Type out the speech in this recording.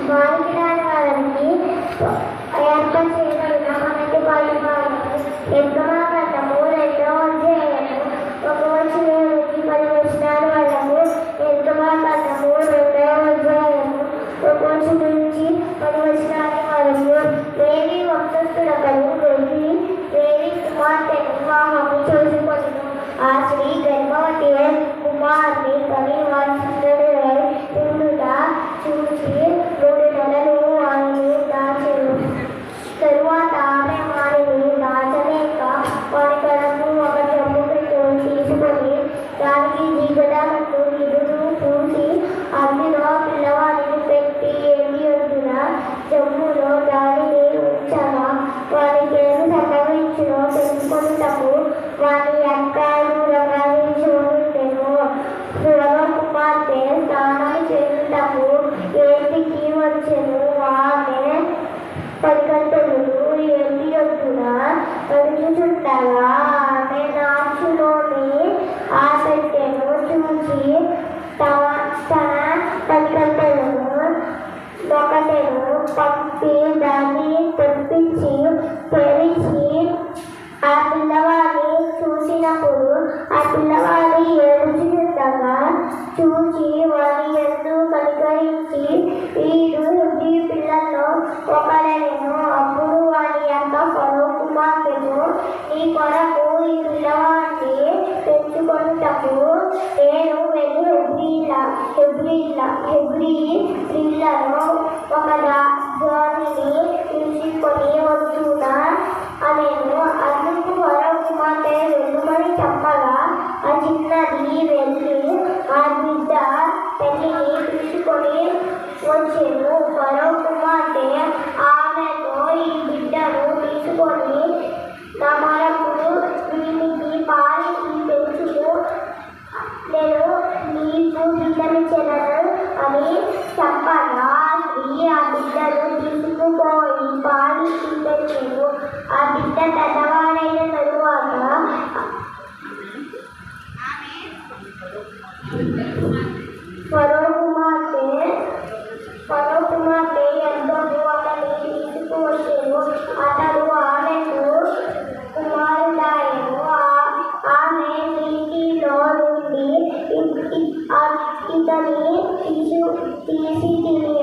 వారికి రాని వారికి ఏర్పాటు చేయబడిన మొదటి భాగము నిర్గమాకాండము 2వ అధ్యాయము 1 వచనం నుంచి 10 వచనాల వరకు, నిర్గమాకాండము 2వ అధ్యాయము 1 వచనం నుంచి 10 వచనాల వరకు. లేవి వంశస్థుడొకడు వెళ్ళి లేవి కుమార్తెను వివాహము చేసుకొనెను. ఆ స్త్రీ గర్భవతి కుమారుని కని వాత్సల్యుడై ఉండుట చూసి 3 నెలలు వానిని దాచెను. తరువాత ఆమె వానిని దాచలేక వాని కడుపు ఒక జమ్ము తీసుకొని దానికి జిగటమట్టు నీరును పూసి అందులో పిల్లవాడిని పెట్టి ఎండి ఒడ్డున జమ్ములో దానిని ఉంచగా వానికి ఏమి సంభవించునో తెలుసుకొనుటకు వాని అక్కలు రకాలించుండెను. ఫరో కుమార్తె స్నానం చేయుటకు ఇంటికి వచ్చెను. ఆమె 10 గంటలు ఎండి ఒడ్డున నడుచుచుండగా ఆమె నాచులోని ఆ పెట్టెను చూచి తన 10 గంటలను ఒకటెను పంపి దాన్ని తెప్పించి తెరిచి ఆ పిల్లవాడిని చూసినప్పుడు ఆ పిల్లవాడి ఏడుచుండగా చూచి వారి యందు కనికరించి వీడు హెబ్రీ పిల్లల్లో ఒకడెను. అప్పుడు వారి యొక్క ఫరో కుమార్తెను, నీ కొరకు ఈ పిల్లవాడిని తెచ్చుకొనుటకు నేను వెళ్ళి హెబ్రీ స్త్రీలలో ఒక దానిని తీసుకొని వచ్చునా అనేను. అందుకు ఫరో కుమార్తె వెళ్ళుమని చెప్పగా ఆ చిన్నది వెళ్ళి ఆ బిడ్డ తల్లిని తీసుకొని వచ్చెను. ఫరో కుమార్తె ఆమెతో, ఈ బిడ్డను తీసుకొని నమరకు వీనికి పాలికి పెంచుము, నేను నీకు బిడ్డనిచ్చెదను అని చెప్పగా స్త్రీ ఆ బిడ్డను తీసుకుపోయి పాలికి పెంచెను. ఆ బిడ్డ పెద్దవాడైన తరువాత ఫరో కుమార్తె యొద్దకు అతన్ని తీసుకువచ్చెను. అతడు ఆమెకు కుమారుడాయెను. ఆమె నీటిలో నుండి ఇతని తీసి తిని